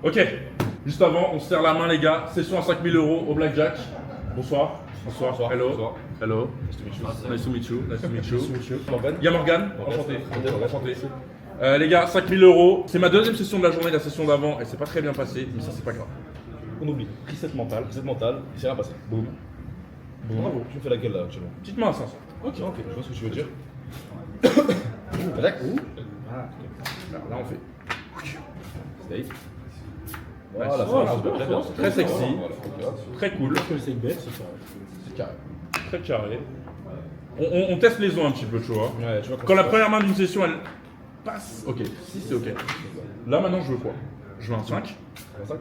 Ok, juste avant, on se serre la main les gars, session à 5000 € au blackjack. Bonsoir. Bonsoir. Bonsoir. Hello. Bonsoir. Hello. Nice to meet you. Nice to meet you. Morgan. Il y a Morgan. Enchanté. Enchanté. Les gars, 5000 €. C'est ma deuxième session de la journée, la session d'avant, et c'est pas très bien passé, mais ça c'est pas grave. On oublie. Reset mental. Cette mentale, c'est rien passé. Boum. Bravo. Tu me fais laquelle là actuellement? Petite main à 500. Ok, je vois ce que tu veux dire. Tac. Ah, alors là on fait. Steak. Nice. Voilà, Voilà, très bien. très sexy. Voilà. Très cool. Parce que le save bet, c'est ça. C'est carré. Très carré. On teste les os un petit peu, tu vois. Ouais, tu vois Quand la première main d'une session elle passe, ok, si c'est ok. Là maintenant je veux quoi? Je veux un 5. 5.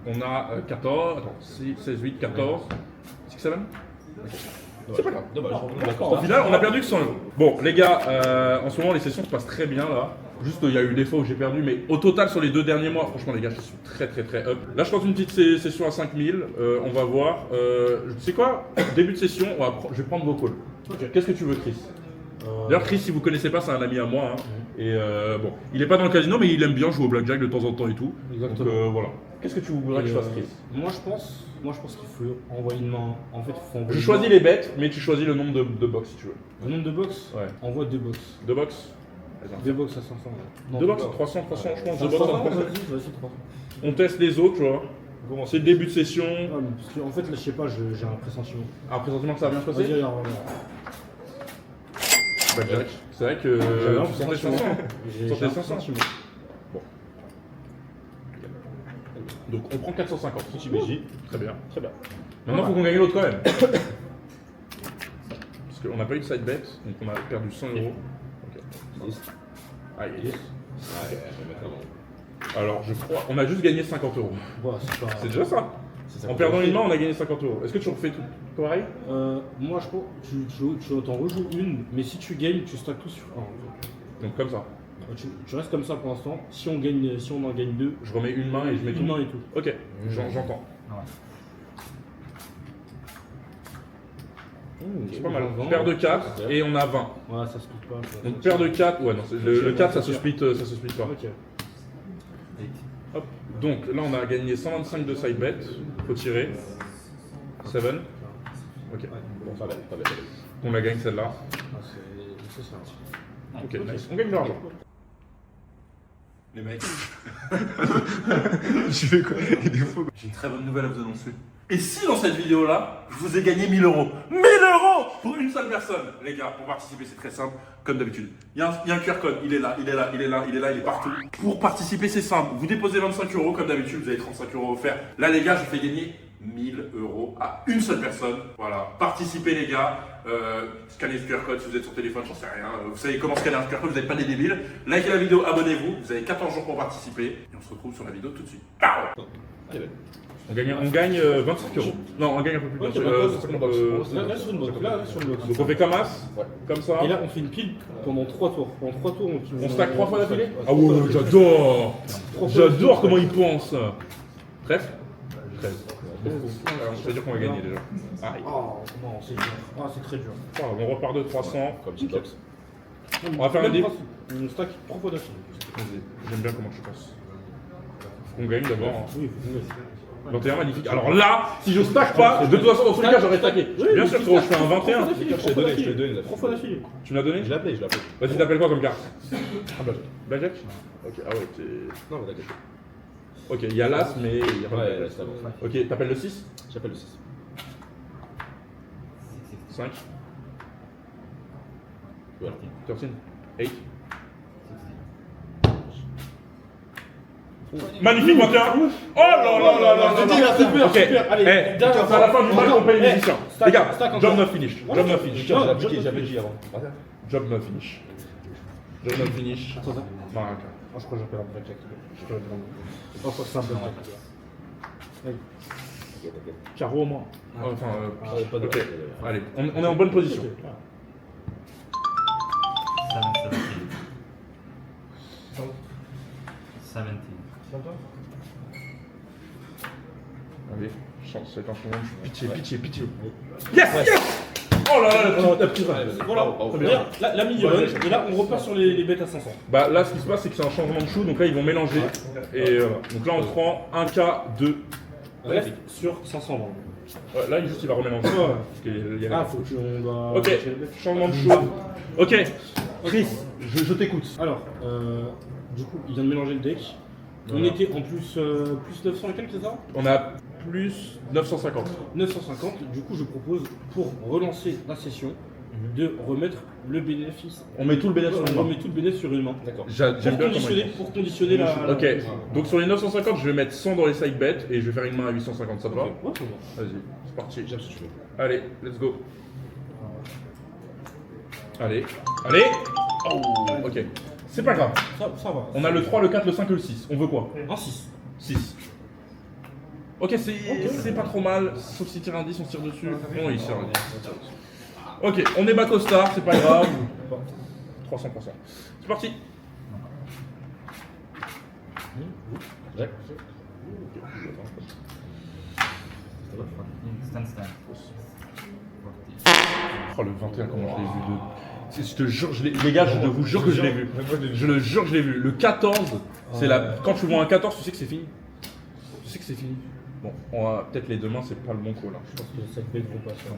On a 14, attends, 6, 16, 8, 14, 6, 7. C'est pas grave. Dommage. Au final, on a perdu que 100 €. Bon, les gars, en ce moment, les sessions se passent très bien là. Juste, il y a eu des fois où j'ai perdu, mais au total, sur les 2 derniers mois, franchement, les gars, je suis très up. Là, je pense une petite session à 5000. On va voir. Tu sais quoi? Début de session, je vais prendre vos calls. Ok. Qu'est-ce que tu veux, Chris? D'ailleurs, Chris, si vous connaissez pas, c'est un ami à moi. Hein. Et bon, il est pas dans le casino, mais il aime bien jouer au blackjack de temps en temps et tout. Exactement. Donc voilà. Qu'est-ce que tu voudrais que je fasse, Chris? Moi je pense qu'il faut envoyer une main. En fait, il faut envoyer Je une choisis main. les bêtes, mais tu choisis le nombre de box si tu veux. Le nombre de box. Ouais. Envoie 2 box. 2 box? 2 box à 500. Non, 2 box à 300, je pense. 2 box à 300. Vas-y, 300. On teste les autres, tu vois. C'est le début de session. Ah, mais parce qu'en fait, là, je sais pas, j'ai un pressentiment. Un pressentiment que ça va bien se passer? Vas-y, regarde. Blackjack. C'est vrai que J'avais un tu sentais pressentiment. 500. J'ai Tu sentais un 500. pressentiment. Bon. Donc on prend 450. Petit BJ. Très bien. Très bien. Maintenant, il faut qu'on gagne l'autre quand même. Parce qu'on n'a pas eu de side bet, donc on a perdu 100 €. Ok. 10. Aïe. Ouais, je vais mettre avant. Alors, je crois, on a juste gagné 50 €. Ouais, c'est pas. C'est déjà ça. C'est ça En qu'on perdant fait. une main, on a gagné 50 €. Est-ce que tu refais tout pareil? Moi, je pense tu t'en rejoues une, mais si tu gagnes, tu stacks tout sur un. Donc comme ça. Tu restes comme ça pour l'instant. Si on en gagne 2, Je remets une main et je mets une tout. main et tout. Ok, j'entends. C'est pas mal. Vingt. Paire de 4 et on a 20. Ouais, ça se coupe pas. Donc paire de 4, ouais, non, le 4 ça se split pas. Ok. Hop. Donc là on a gagné 125 de side bet. Faut tirer. 7. Ok. Bon, pas belle, pas belle. On a gagné celle-là. Ah, c'est ça. Ok, nice. On gagne de l'argent. Les mecs, Tu fais quoi? Il est fou. j'ai une très bonne nouvelle à vous annoncer. Et si dans cette vidéo-là, je vous ai gagné 1000 €? 1000 € pour une seule personne. Les gars, pour participer, c'est très simple, comme d'habitude. Il y a un QR code, il est là, il est partout. Pour participer, c'est simple. Vous déposez 25 € comme d'habitude, vous avez 35 € offerts. Là, les gars, je fais gagner 1000 € à une seule personne. Voilà, participez les gars. Scannez ce QR code si vous êtes sur téléphone, j'en sais rien. Vous savez comment scanner un QR code, vous n'êtes pas des débiles. Likez la vidéo, abonnez-vous. Vous avez 14 jours pour participer. Et on se retrouve sur la vidéo tout de suite. Pow. Elle est belle. On gagne 25 €. Non, on gagne un peu plus. Ok, Là, sur une box. Là, sur une box. Donc on fait comme as, Ouais. comme ça. Et là, on fait une pile pendant 3 tours. Pendant 3 tours, On stack 3 fois d'affilée. Ouais, Ah ouais, j'adore. 3 fois J'adore comment il pense. 13. 13. Alors, ça veut dire qu'on va gagner déjà. Aïe. Oh non, c'est dur. Ah, c'est très dur. Ah, on repart de 300. Comme petite box. On va faire un Même dé. pas, on stack 3 fois d'affilée. J'aime bien comment tu penses. Faut qu'on gagne d'abord. hein. Oui, oui. 21 magnifique. Alors là, si je stack pas, de toute façon dans tous les cas j'aurais stacké. Bien sûr frérot, je fais un 21. Je t'ai donné, je t'ai donné. 3 fois d'affilée. Tu me l'as donné? Je l'ai appelé, je l'ai appelé. Vas-y, t'appelles quoi comme carte? Ah, blackjack. Blackjack? Ok, ah ouais, t'es... Non, blackjack. Ok, il y a l'as, mais il y a pas de Ouais, blackjack. c'est avant. Ok, t'appelles le 6? J'appelle le 6. 5, Voilà. 13, 8. Magnifique 21. Oh là là là là C'est là dur, c'est dur, Ok, c'est dur. Allez, eh, dernière c'est à fois. la fin du match qu'on paye les Eh, musiciens. stack, Les gars, stack job encore. not finish. Job not finish. Non, J'ai appliqué avant. Job not finish. Job not finish. Attends, attends. Non, ok. Moi, je crois que j'appelle un blackjack. Je peux le prendre. Oh, faut que c'est un blackjack. Allez. Carreau au moins. Enfin, Pas de ok. Allez, on est en bonne position. Allez, chance, c'est un moment. Pitié. Yes, yes. Oh là là, La petite run. Voilà, regarde, la mini-run, et là on repart sur les bêtes à 500. Bah là, ce qui se passe, c'est que c'est un changement de chou, donc là, ils vont mélanger. Et voilà. Donc là, on prend 1K2. Bref, sur 500 vraiment. Ouais, là, juste, il va remélanger. Ouais. Parce qu'il y a- Ah, faut que on doit. Ok, changement de chou. Ok, Chris, je t'écoute. Alors, du coup, il vient de mélanger le deck. On Voilà. était en plus 900 et quelques, c'est ça? On a plus 950. 950. Du coup, je propose, pour relancer la session, de remettre le bénéfice. On met tout le bénéfice sur On une main. remet tout le bénéfice sur une main. D'accord. J'aime bien comment il Pour conditionner la. Ok, donc sur les 950, je vais mettre 100 dans les side bets et je vais faire une main à 850, ça te va? Ouais, c'est bon. Vas-y, c'est parti. J'aime ce que je fais. Allez, let's go. Allez, allez. Oh, ok. C'est pas grave. Ça va. On a le 3, le 4, le 5 et le 6. On veut quoi? Un 6. 6. Ok, c'est pas trop mal, sauf si tire un 10, on tire dessus. Non, il tire un 10. Ok, on est back au star, c'est pas grave. 300%. C'est parti. Jack. Oh, le 21, comment je l'ai vu de... Je te jure, les gars, je vous jure que je l'ai vu. Je le jure que je l'ai vu. Le 14, c'est la... Quand tu vois un 14, tu sais que c'est fini. Tu sais que c'est fini. Bon, on va peut-être les deux mains, c'est pas le bon call. Hein. Je pense que cette bête vont pas faire.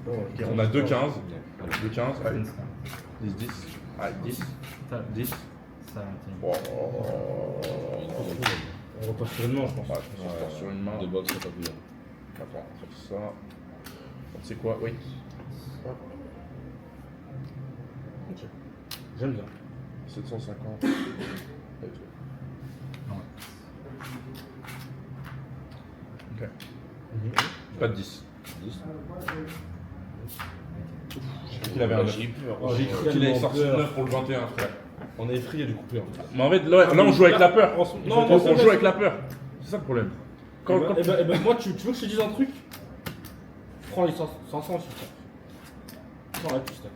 Ok, on a 2 15. 2 15, allez. 10 10. Allez, 10. 10. Oh. On repart sur une main, je pense. Ouais, je pense qu'on repart sur une main. De box, c'est pas plus bien. Attends, on fait ça. C'est quoi? Oui. Ok. J'aime bien. 750. Ok. Pas de 10. 10. J'ai cru qu'il avait un 9. J'ai eu peur. J'ai cru qu'il avait sorti 9 pour le 21, frère. On est effrayé du coupé en fait. Mais en fait, là, on joue avec la peur. Non, On joue avec la peur. C'est ça le problème. Quand, quand- moi, tu veux que je te dise un truc? Prends les 500 et tu stack. Prends la tu stack.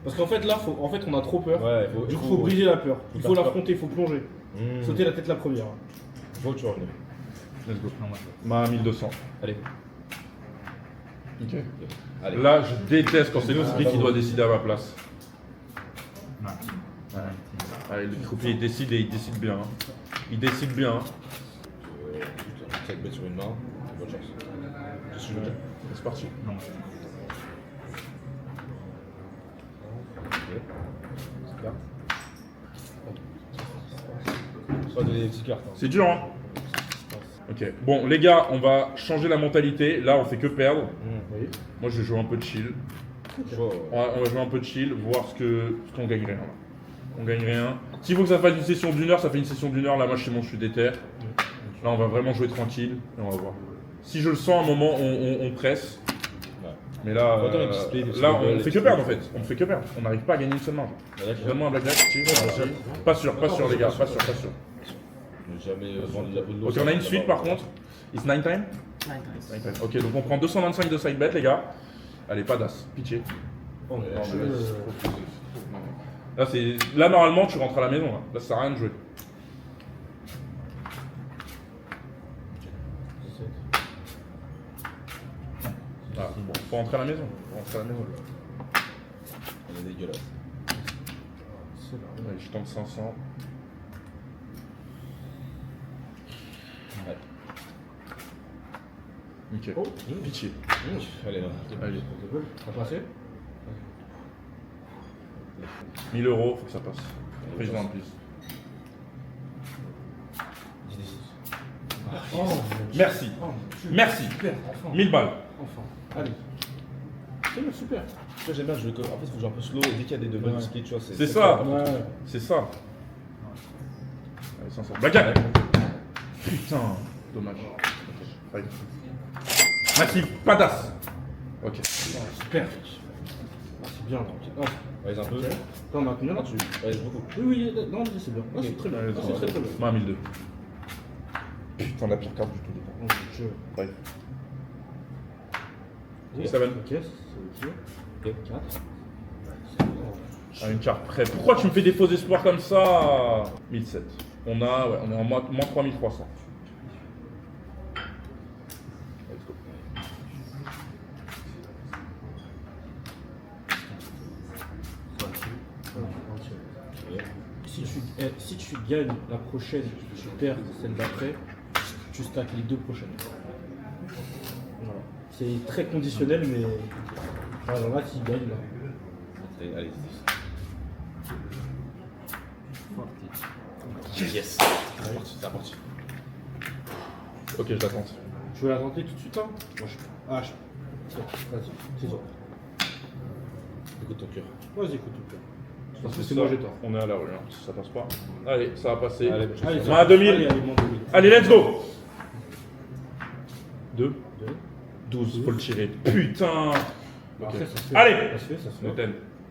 Parce qu'en fait, là, on a trop peur. Ouais, Du coup, faut briser la peur. Il faut faire l'affronter, il faut plonger. Sauter la tête la première. Faut que tu reviennes. Let's go. Ma 1200. Allez. Ok. Allez. Là, je déteste quand c'est Croupier qui doit décider à ma place. Allez, le Croupier il décide et il décide bien. Hein. Il décide bien. Hein. Juste 5 bêtes sur une main. Bonne chance. C'est ce que je veux dire. C'est parti. Soit donner des petites cartes. Hein. C'est dur, hein. Ok. Bon, les gars, on va changer la mentalité. Là, on fait que perdre. Oui. Moi, je vais jouer un peu de chill. Chaud. On va jouer un peu de chill, voir ce qu'on gagne rien. Là. On gagne rien. S'il faut que ça fasse une session d'1 heure, ça fait une session d'1 heure. Là, moi, chez moi, je suis déter. Là, on va vraiment jouer tranquille et on va voir. Si je le sens à un moment, on presse. Ouais. Mais là, Faut attendre les petits splits, les là, petits on doubles, fait que les perdre en petits fait. On fait que perdre. On n'arrive pas à gagner une seule marge. D'accord. Donne-moi un blackjack. Pas sûr, pas sûr, les gars, pas sûr, pas sûr. Ne jamais vendre la peau de l'eau. Ok, on a une suite par contre. It's 9 time? 9 time. Ok, donc on prend 225 de side bet, les gars. Allez, pas d'as, pitié. Oh, Non, mais mais là, là, normalement, tu rentres à la maison. Là, ça sert à rien de jouer. Ah, bon, faut rentrer à la maison. Faut rentrer à la maison. On est dégueulasse. Allez, je tente 500. Ouais. Ok. Oh. Pitié. Allez, là. Allez. Ça passé? 1000 euros, faut que ça passe. Après, je vends un plus. Oh, Merci. oh, Merci. super, enfin. 1000 balles. Enfin, allez. C'est bien, super. Tu vois, j'aime bien, en fait, il faut que je joue un peu slow. Dès qu'il y a des doubles Ouais. skis, tu vois, C'est ça. Ouais. C'est ça. Allez, 500. Blackjack. Putain. Dommage. Ok. Merci. Pas d'as. Ok. Super. Ah, c'est bien là. Ok. Ouais, un peu. Là, on a combien là? Ouais, beaucoup. Oui, non, c'est bien. Ah, c'est très bien. Allez, Ah, c'est très très bien. Moi, 1002. Putain, la pire carte du tout. Oh, je... Bref. Oui, Seven. Ok, c'est ok. Ok, 4. Ah, une carte près. Pourquoi tu me fais des faux espoirs comme ça? 1007. On est en moins 3300. Si tu gagnes la prochaine, tu perds celle d'après, tu stacks les deux prochaines. Voilà. C'est très conditionnel, mais voilà, il y en a qui gagnent là. Allez. Yes. C'est parti. Ok, je l'attends. Tu veux la tenter tout de suite là? Moi, vas-y, c'est toi. Écoute ton cœur. Vas-y, écoute tout cœur. Parce que C'est c'est ça, moi j'ai tort. on est à la rue, hein. Si ça passe pas. Allez, ça va passer. Allez, on a 2000. Allez, mon 2000. Allez, let's go. 2, 2. 12, faut le tirer. Putain. Ok. Après, ça se fait. Allez. Ça se fait, ça se fait. No 10.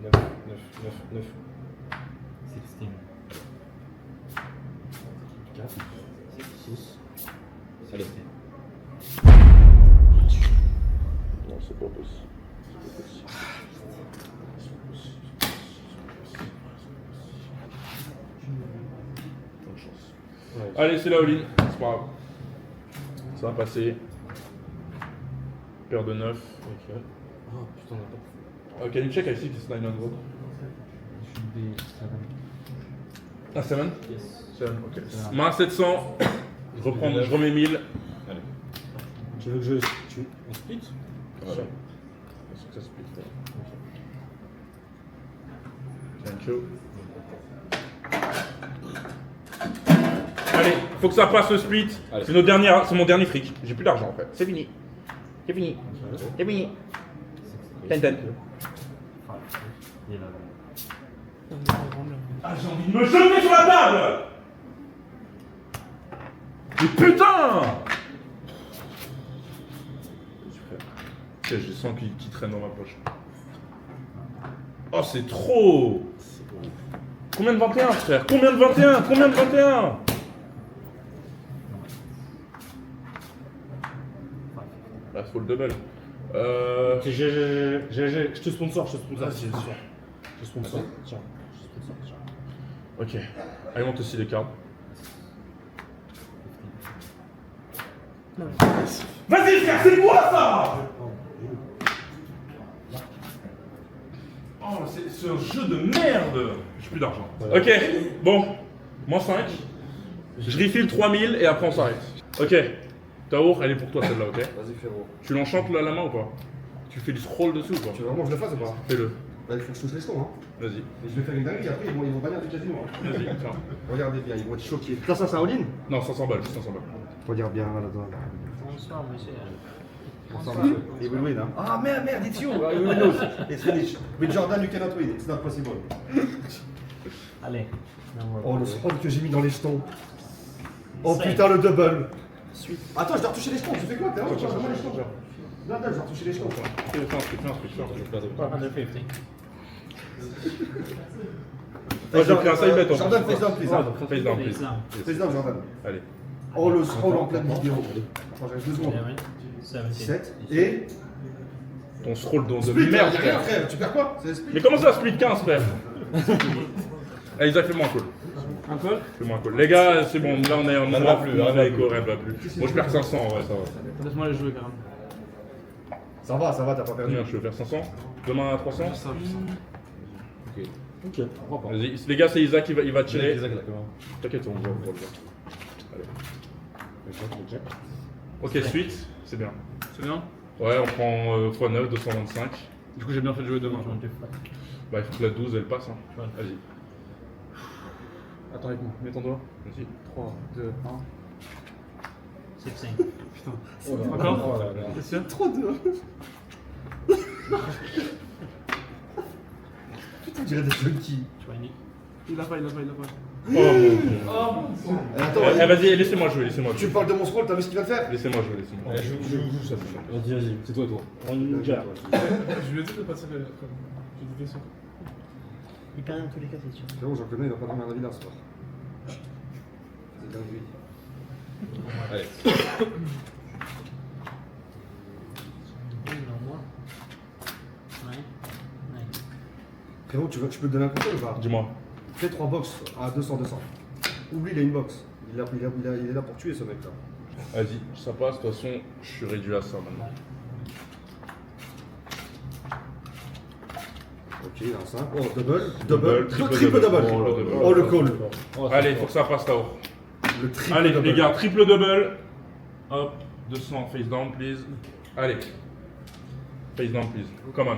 9, 9. 16. 4, 6. Allez. Non, c'est pas possible. Bonne chance. Ouais. Allez, c'est la all-in. C'est pas grave. Ça va passer. Paire de 9. Ok. Ah putain, on a pas. Can you check I see this 900? Should be 7. Ah, 7? Yes. 7, ok. Ça va. Main 700. Je remets 1000. Allez. Tu veux que on split? Voilà. Bien sûr que ça split. Thank you. Allez, faut que ça passe le split. Allez. C'est mon dernier fric. J'ai plus d'argent en fait. C'est fini. C'est fini. C'est fini. 10. 5. 11. Ah, j'ai envie de me jeter sur la table. Mais putain. Je sens qu'il traîne dans ma poche. Oh, c'est trop. Combien de 21, frère? Combien de 21? Combien de 21? Bah, faut le double. Je te sponsor, je te sponsor. Vas-y, Je te sponsor. Tiens, je te sponsor. Ok. I want to see les cartes. Vas-y, frère, c'est moi ça! Oh, c'est un jeu de merde! J'ai plus d'argent. Ok, bon. Moins 5. Je refill 3000 et après on s'arrête. Ok. Taour, elle est pour toi celle-là, ok? Vas-y, frérot. Tu l'enchantes là, la main ou pas? Tu fais du scroll dessus ou pas? Tu veux vraiment que je le fasse ou pas? Fais-le. Bah, il faut que je touche les sons, hein. Vas-y. Et je vais faire une dinguerie, après ils vont bannir du casino. Hein. Vas-y, tiens. Regardez bien, ils vont être choqués. Ça, c'est un all-in? Non, 500 balles, juste 500 balles. Regarde bien là-dedans. Bonsoir, monsieur. He will win, hein. Ah merde, it's you! He will lose. It's finished. With Jordan, you cannot win. It's not possible. Allez. Oh, le scroll que j'ai mis dans les jetons. Oh Cinq. putain, le double. Attends, je dois retoucher les jetons. Tu fais quoi? T'es là? Je dois retoucher les jetons. Non, je dois retoucher les jetons. Fais un truc, fais un truc. 450. J'ai pris un side bet en plus. Jordan, face down, please. hein. Face down, please. Face down. Face down, Jordan. Allez. Oh, le scroll en pleine vidéo. Attends, j'arrive 2 secondes. 17. 7 et. Ton scroll de Split, merde, y'a rien, frère. frère. Tu perds quoi? C'est split. Mais comment ça split 15, frère? Allez, Isaac, fais-moi un call. Un call? Fais-moi un call. Les gars, c'est bon, là on est en Ça va plus, on ça va est plus. éco, rien va plus. Moi je perds 500, ouais, ça va. Laisse-moi les jouer quand même. Ça va, t'as pas perdu. Combien je veux faire 500? Demain à 300? Ok, pourquoi pas. Vas-y, les gars, c'est Isaac, il va tirer. Isaac, là, comment? T'inquiète, on va le voir. Allez. Ok, suite, c'est bien. C'est bien? Ouais, on prend x9, 225. Du coup, j'ai bien fait de jouer demain. Bah, il faut que la 12 elle passe. Hein. Ouais. Vas-y, Attends avec moi, mets ton doigt. vas-y. 3, 2, 1. 16. Putain. Encore? Oh là là. C'est sûr? Trop dur. Putain, on dirait des junkies. 20. Il a pas. Oh mon dieu. Attends, Vas-y, laissez-moi jouer, laissez-moi tu jouer. me parles de mon scroll, t'as vu ce qu'il va faire? Laissez-moi jouer, laissez-moi jouer. Joue ça. Vas-y, c'est toi et toi. On une gare. Je lui ai dit de passer comme. J'ai des vaisseaux. Il perd dans tous les cas, c'est sûr. Frérot, j'en connais, il va pas dormir un avis là ce soir. C'est dingue. Allez. Non, moi. Ouais. Frérot, tu veux que je peux te donner un conseil ou pas? Dis-moi. Fais 3 box à 200. Oublie, il a une box. Il est là pour tuer ce mec là. Vas-y, ça passe, de toute façon, je suis réduit à ça maintenant. Ok. Ok, il a un 5. Oh, double. triple double. Oh, le call. Oh, Allez, faut que ça passe là-haut. Le triple Allez, double. les gars, triple double. Hop, 200, face down, please. Allez. Face down, please. Come on.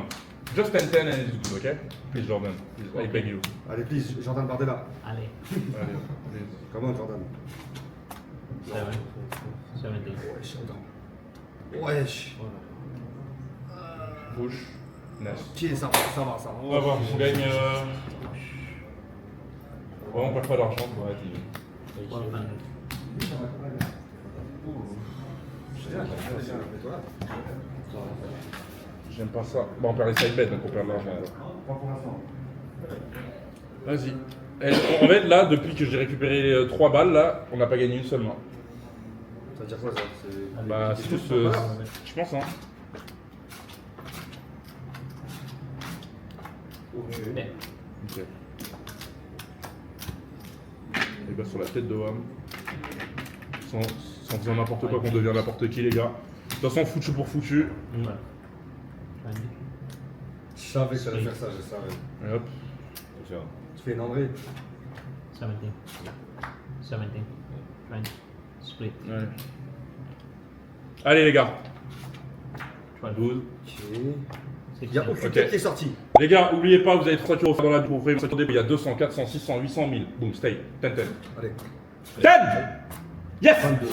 Just 10-10 and it's good, okay? Please, Jordan. Please, I beg you. Allez, please, Jordan Bardella. Allez. Allez, please. Comment, Jordan? 7. 17. Wesh, Jordan. Wesh. Push. Nice. Ok, ça va. On va voir, on gagne. Ouais, on perd pas d'argent, quoi. J'aime pas ça. Bon, on perd les side bets, donc on perd de l'argent. Vas-y. En fait, là, depuis que j'ai récupéré les 3 balles, là, on n'a pas gagné une seule main. Ça veut dire quoi, ça? Bah, c'est tous. Je pense, hein. Mais. Ok. Les gars, sur la tête de Wam. Sans faisant n'importe quoi, qu'on devient n'importe qui, les gars. De toute façon, foutu pour foutu. Ouais. Je savais que ça allait faire ça, je savais. Et hop. Tu fais une André. 17. 17. 20. Split. Allez. Allez, les gars. 12. Ok. Il n'y a aucune Ok. tête qui est sortie. Les gars, oubliez pas, vous avez 3 euros dans la pour ouvrir. Il y a 200, 400, 600, 800, 1000. Boom, stay. 10, 10. Allez. 10! Yes! 22.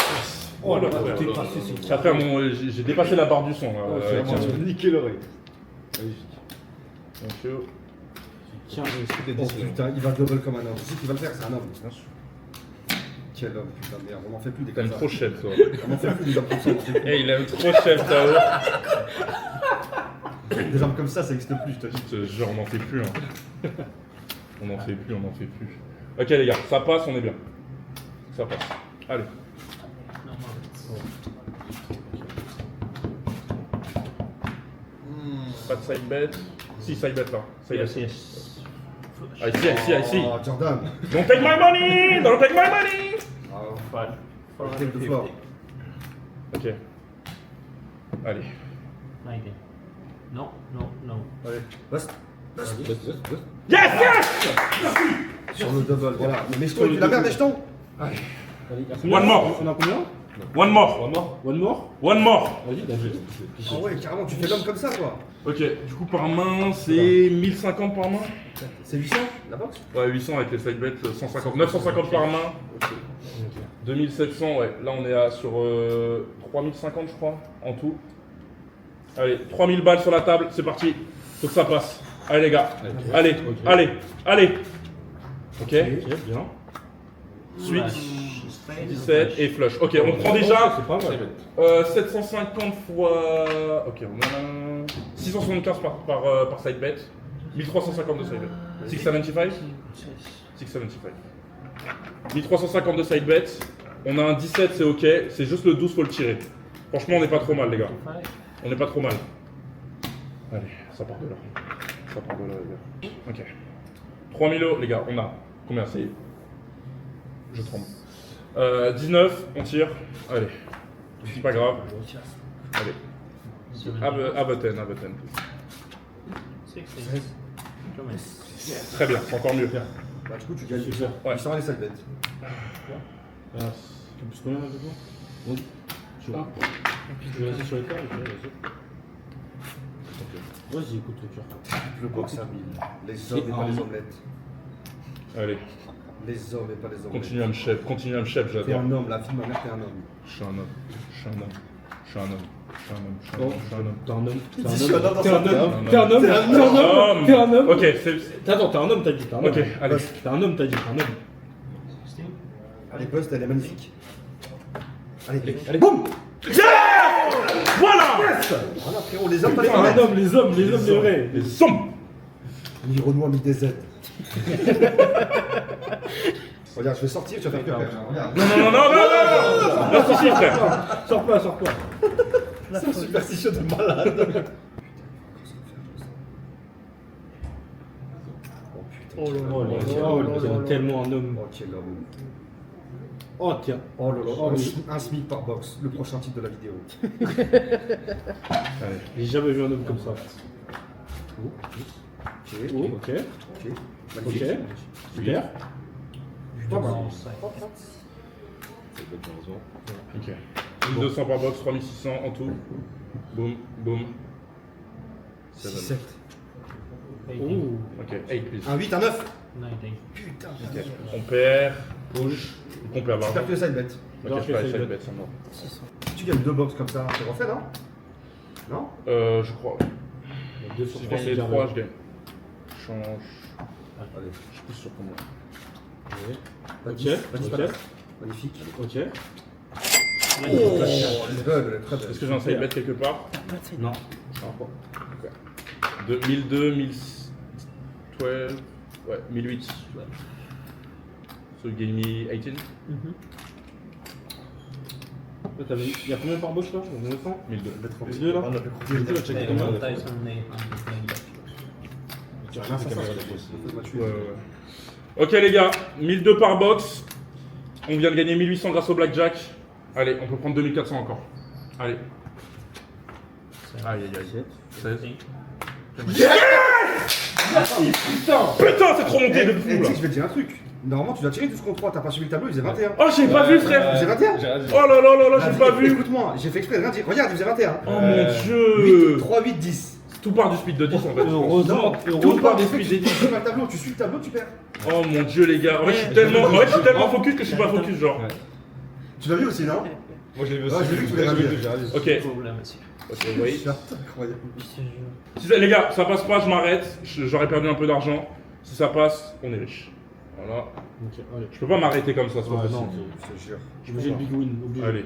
Oh là là, t'es passé, c'est après, j'ai dépassé la barre du son. Là. C'est vraiment niquer l'oreille. Thank you. Tiens, Oh putain, il va double comme un homme. C'est qu'il va le faire, c'est un homme. Bien sûr. Quel homme, putain de merde. On n'en fait plus des T'aimes comme trop ça. chef, toi. On n'en fait plus des hommes comme ça. Eh, il aime trop chef, Tao. Des hommes comme ça n'existe plus, je te dis. Ce genre, on n'en fait plus. Hein. On n'en fait plus. Ok, les gars, ça passe, on est bien. Ça passe. Allez. Pas de side bet. Si, side bet là. Side Yes, bet. yes. I see. Oh, Jordan. Don't take my money! Don't take my money! Ah, take the floor. Ok. Allez. 19. Non. Allez. Bust. Yes! Sur le double, voilà. Mais je tu la merde des jetons. One more. On a combien? One more. One more? One more. Vas-y, vas-y. Ah ouais, carrément, tu fais l'homme comme ça, quoi. Ok, du coup par main, c'est 1050 par main. C'est 800, la box? Ouais, 800 avec les side bets, 150. 950 par main. 2700, ouais. Là on est à sur 3050 je crois, en tout. Allez, 3000 balles sur la table, c'est parti. Faut que ça passe. Allez les gars. Allez. Ok, bien. Switch. 17 et flush. Ok, on prend déjà C'est pas mal. 750 fois. Ok, on a 675 par side bet. 1350 de side bet. 675 675. 1350 de side bet. On a un 17, c'est ok. C'est juste le 12, faut le tirer. Franchement, on n'est pas trop mal, les gars. On n'est pas trop mal. Allez, ça part de là. Les gars. Ok. 3000 euros, les gars, on a. Combien c'est? Je tremble. 19, on tire. Allez. C'est pas grave. Allez. Have a 10, please. 16. Très bien, c'est encore mieux. Bah, du coup, tu gagnes. Ouais. Il sera les side bets. Tu plus combien de fois? Oui. Tu vois? Vas-y sur les cartes, vas-y, écoute le cœur. Le box à 1000. Les hommes et pas les omelettes. Allez. Les hommes et pas les omelettes. Continue à me chef, T'es j'adore. un homme, la vie de ma mère, t'es un homme. Je suis un homme. T'es un homme. T'es un Homme. T'es un homme. Ok, c'est. Attends, t'es un homme, t'as dit. T'es un homme. Ok, allez. T'es un homme, t'as dit. T'es un homme. Allez, Bust, elle est magnifique. Allez, Allez. boum! Voilà. Voilà, frérot, les hommes, pas les T'es un omelettes. homme, les hommes, les vrais. Les hommes. Ni Renoir, ni DZ. Regarde, je vais sortir, tu vas faire peur. Regarde. Non. Reste ici, frère. Sors pas. C'est une superstition de malade. Oh putain. Oh, t'es tellement un homme. Oh, quel homme. Oh, tiens. Oh là là, Oh, oui. un SMIC par box, le prochain titre de la vidéo. J'ai jamais vu un homme comme ça. Oh, ok. Ok. Ok. Magnifique. Super. Pas mal. All side. Ok. 1200 par box, 3600 en tout. Boum, boum. 7. 7. 18. Oh. Ok, 8 please. Un 8, un 9. 19. Putain. Ok. On perd, push, on perd Tu l'argent. perds que ça, une bête. Ok, Non, je perds je les fais side bet. bets, ça me va. Si tu gagnes 2 box comme ça, c'est refait, non? Non? Je crois. Deux sur Si je trois, gagne les c'est 3, bien. je gagne. Change. Allez. Je suis plus sur combien. Pas Ok, 10, pas 10, pas ok. 9. Magnifique. Ok. Oh, les belles, très belle. Est-ce que j'ai un side bet quelque part? Non. De 1002, 1012, ouais, 1008. So you gave me 18? Là, il y a combien par box là? 900 1002. Les deux là? Les deux là, check They combien? 1800. Tu as rien, ça, Ouais, ouais. Ok les gars, 1002 par box. On vient de gagner 1800 grâce au blackjack. Allez, on peut prendre 2400 encore. Allez. Aïe aïe aïe. 16. Putain, c'est trop monté de fou Tu là. sais que je vais te dire un truc. Normalement, tu dois tirer tout ce contre 3. T'as pas suivi le tableau, il faisait 21. Oh, j'ai pas vu frère. Il faisait 21. Oh là là là là, j'ai pas vu. Écoute-moi, j'ai fait exprès de rien dire. Regarde, il faisait 21. Oh mon dieu. 8, 3, 8, 10. Tout part du speed de 10 en fait. Heureusement, Tout part des du speed de 10. Tu suis pas le tableau, tu suis le tableau, tu perds. Oh mon dieu les gars. En fait, je suis tellement focus que je suis pas focus genre. Tu l'as vu aussi, non? Moi je l'ai vu aussi. J'ai vu que tu l'avais regardé. Ok. Problème ici. Ok, wait. C'est incroyable. Si ça- les gars, ça passe pas, je m'arrête. J'aurais perdu un peu d'argent. Si ça passe, on est riche. Voilà. Ok, allez. Je peux pas m'arrêter comme ça, c'est pas Ouais, possible. non, Je te jure. j'ai le big win, obligé. Allez.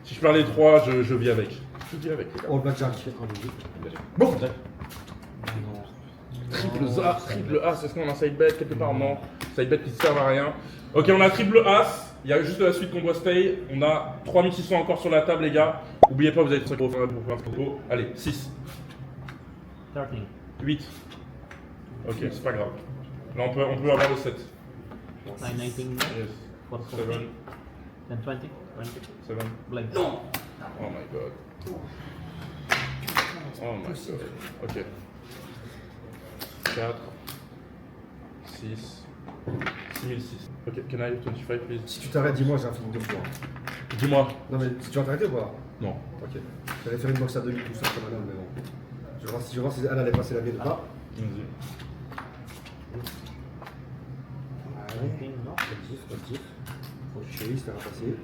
Si je perds les 3, je vis avec. Je vis avec les gars. Oh, le blackjack. Bon. Triple A, est-ce qu'on a un side bet quelque part? Non. Side bet qui ne servent à rien. Ok, on a triple As. Il y a juste la suite qu'on doit stay. On a 3600 encore sur la table, les gars. Oubliez pas, vous avez 5 euros pour faire un topo. Allez, 6, 13. 8. Ok, c'est pas grave. Là, on peut avoir le 7. 9, 19. Yes. 4, 7, 14. Then 20. 20. 7. Black. Oh my god. Oh my god. Ok. 4, 6, 6006. Ok, can I have 25 please? Si tu t'arrêtes, dis-moi, j'ai un film 2 fois. Dis-moi. Non, mais tu vas t'arrêter ou pas? Non. Ok. J'allais faire une box à 2000 tout ça comme un homme, mais bon. Je vais voir si elle allait passer la mienne ou pas. Vas-y. Allez. Non, positif, positif. Ok, il se fait passer.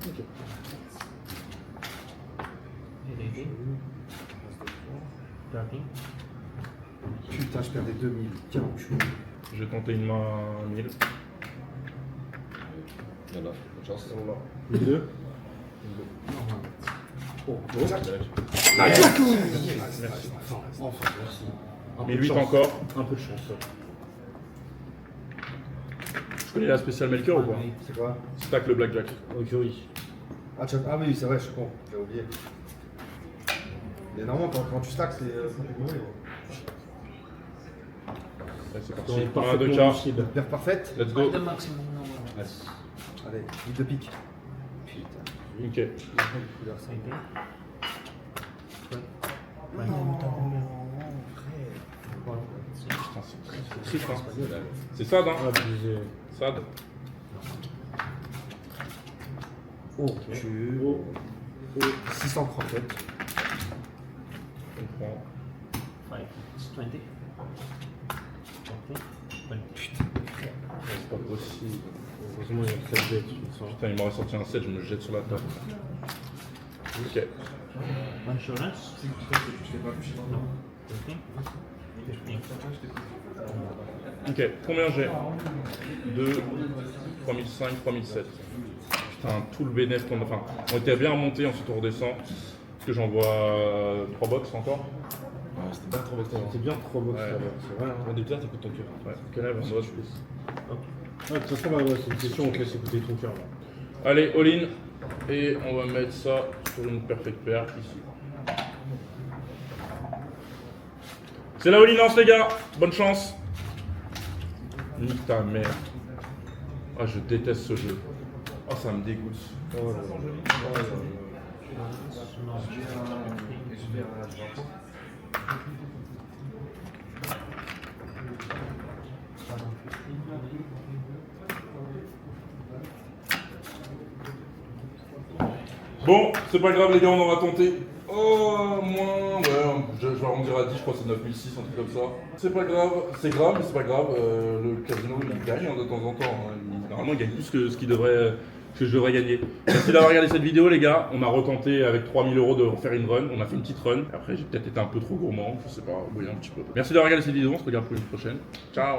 Ok. 18. 13. Putain, je perdais 2000. Quel enculé. Je vais tenter une main 1000. Voilà, bonne chance. Les deux. Oh, Merci. Enfin, merci. Un peu de 1008 chance. encore. Un peu de chance. Je connais la spéciale Melker ou pas? c'est quoi? Stack le blackjack. Ok, oui. Ah oui, c'est vrai, je suis con. J'ai oublié. Mais normalement, quand tu stacks, c'est ça fait mourir. Ouais, c'est Dans parti. les 1, 2 parfaitement cartes. lucide. Paire parfaite. Let's go. The maximum number. Allez, vite de pique. Ok. Couleur 5. 20. Putain, c'est triste, hein. C'est Sad, hein. Abusé. Sad. Oh, tu. Oh. 600 croquettes. On prend. 5. It's 20. 40. 20. C'est pas possible. Heureusement, il y a 7 bêtes, je sens. Putain, il m'aurait sorti un 7, je me jette sur la table. Ok. Insurance? No. 20. 15. Ok, combien j'ai 2, 3005, 3007. Putain, tout le bénéfice qu'on a. Enfin, on était bien remonté, ensuite on redescend. Est-ce que j'envoie 3 box encore? Ouais, c'était pas trop vecteur. C'est bien 3 box Ouais. là-bas, c'est vrai. On est bien, t'écoutes ton cœur. Ouais, quel âge on doit plus. Ouais, de toute façon, ouais, c'est une question, on te laisse écouter ton cœur là. Allez, all-in. Et on va mettre ça sur une perfect paire ici. C'est la all-in-lance, les gars. Bonne chance. Nique ta mère. Ah, je déteste ce jeu. Oh, ça me dégoûte. Oh là là. No. Bon, c'est pas grave les gars, on en va tenter. Oh, moins, ouais, je vais arrondir à 10, je crois que c'est 9006, un truc comme ça. C'est pas grave, c'est grave, mais c'est pas grave. Le casino, il gagne de temps en temps. Hein. Normalement, il gagne plus que ce qu'il devrait, que je devrais gagner. Merci d'avoir regardé cette vidéo les gars. On a retenté avec 3000 € de faire une run. On a fait une petite run. Après, j'ai peut-être été un peu trop gourmand, je sais pas, oui, un petit peu. Merci d'avoir regardé cette vidéo, on se regarde pour une prochaine. Ciao.